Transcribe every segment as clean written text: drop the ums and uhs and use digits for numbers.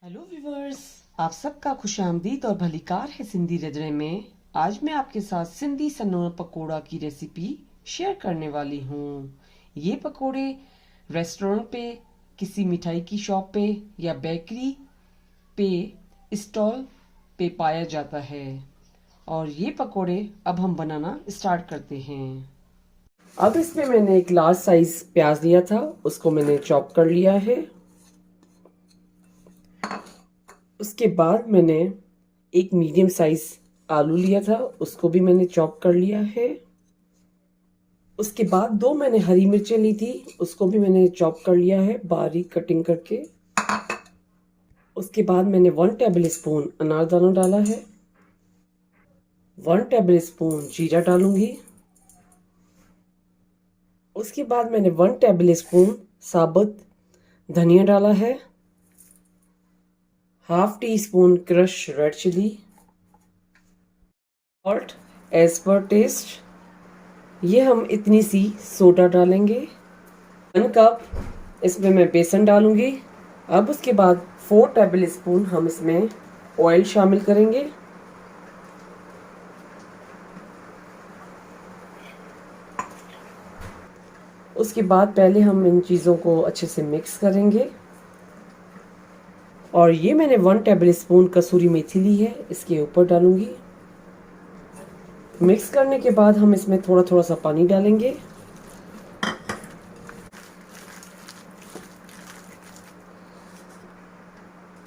Hello viewers, आप सबका खुशामदीद और भलीकार है सिंधी रजड़े में। आज मैं आपके साथ सिंधी सन्नो पकोड़ा की रेसिपी शेयर करने वाली हूँ। ये पकोड़े रेस्टोरेंट पे, किसी मिठाई की शॉप पे या बेकरी पे स्टॉल पे पाया जाता है। और ये पकोड़े अब हम बनाना स्टार्ट करते हैं। अब इसमें मैंने एक लार्ज साइज प्याज लिया था, उसको मैंने चॉप कर लिया है। उसके बाद मैंने एक मीडियम साइज आलू लिया था, उसको भी मैंने चॉप कर लिया है। उसके बाद दो मैंने हरी मिर्चें ली थी, उसको भी मैंने चॉप कर लिया है बारीक कटिंग करके। उसके बाद मैंने 1 टेबल स्पून अनारदाना डाला है, 1 टेबल स्पून जीरा डालूंगी। उसके बाद मैंने 1 टेबल स्पून साबुत धनिया डाला है, half teaspoon crush red chilli, salt as per taste. ये हम इतनी सी सोडा डालेंगे। 1 कप इसमें मैं बेसन डालूंगी। अब उसके बाद 4 टेबल स्पून हम इसमें ऑयल शामिल करेंगे। उसके बाद पहले हम इन चीज़ों को अच्छे से मिक्स करेंगे। और ये मैंने 1 टेबल स्पून कसूरी मेथी ली है, इसके ऊपर डालूंगी। मिक्स करने के बाद हम इसमें थोड़ा थोड़ा सा पानी डालेंगे।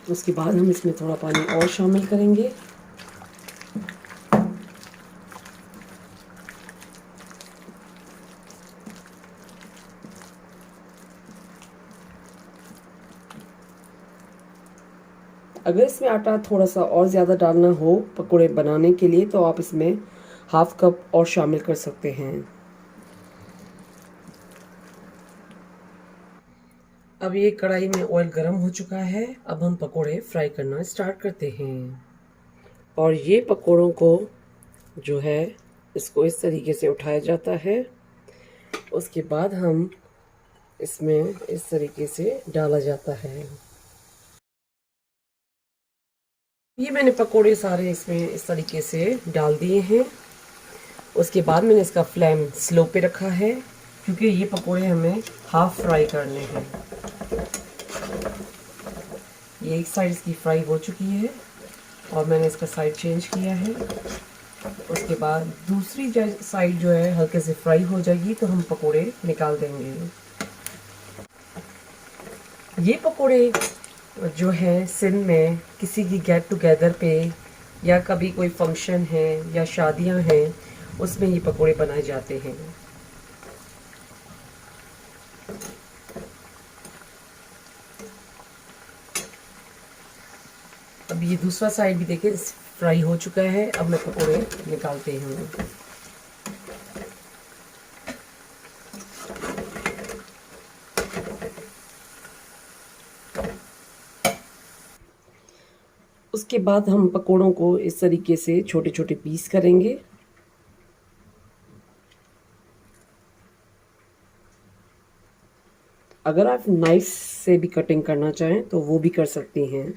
उसके बाद हम इसमें थोड़ा पानी और शामिल करेंगे। अगर इसमें आटा थोड़ा सा और ज़्यादा डालना हो पकोड़े बनाने के लिए तो आप इसमें हाफ कप और शामिल कर सकते हैं। अब ये कढ़ाई में ऑयल गर्म हो चुका है, अब हम पकोड़े फ्राई करना स्टार्ट करते हैं। और ये पकोड़ों को जो है इसको इस तरीके से उठाया जाता है। उसके बाद हम इसमें इस तरीके से डाला जाता है। ये मैंने पकोड़े सारे इसमें इस तरीके से डाल दिए हैं। उसके बाद मैंने इसका फ्लेम स्लो पे रखा है, क्योंकि ये पकोड़े हमें हाफ फ्राई करने हैं। ये एक साइड इसकी फ्राई हो चुकी है और मैंने इसका साइड चेंज किया है। उसके बाद दूसरी साइड जो है हल्के से फ्राई हो जाएगी तो हम पकोड़े निकाल देंगे। ये पकोड़े जो है सिंध में किसी की गेट टुगेदर पे या कभी कोई फंक्शन है या शादियां हैं, उसमें ये पकोड़े बनाए जाते हैं। अब ये दूसरा साइड भी देखिए फ्राई हो चुका है। अब मैं पकोड़े निकालते हूँ। उसके बाद हम पकोड़ों को इस तरीके से छोटे छोटे पीस करेंगे। अगर आप नाइफ से भी कटिंग करना चाहें तो वो भी कर सकती हैं।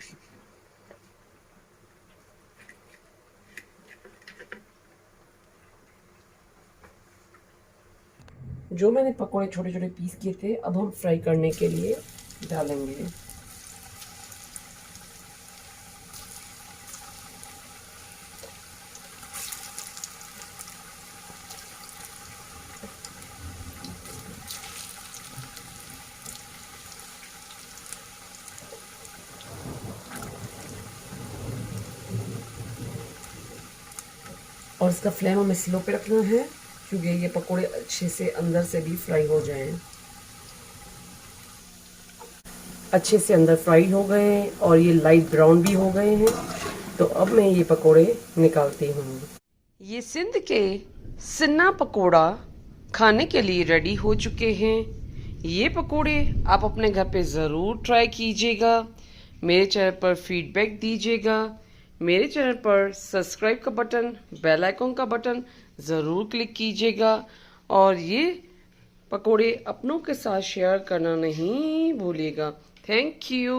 जो मैंने पकोड़े छोटे छोटे पीस किए थे अब हम फ्राई करने के लिए डालेंगे। और इसका फ्लेम हमें स्लो पे रखना है, क्योंकि ये पकोड़े अच्छे से अंदर से भी फ्राई हो जाएं। अच्छे से अंदर फ्राई हो गए हैं और ये लाइट ब्राउन भी हो गए हैं, तो अब मैं ये पकोड़े निकालती हूँ। ये सिंध के सिन्ना पकोड़ा खाने के लिए रेडी हो चुके हैं। ये पकोड़े आप अपने घर पे ज़रूर ट्राई कीजिएगा। मेरे चैनल पर फीडबैक दीजिएगा। मेरे चैनल पर सब्सक्राइब का बटन, बेल आइकन का बटन ज़रूर क्लिक कीजिएगा। और ये पकोड़े अपनों के साथ शेयर करना नहीं भूलिएगा। Thank you.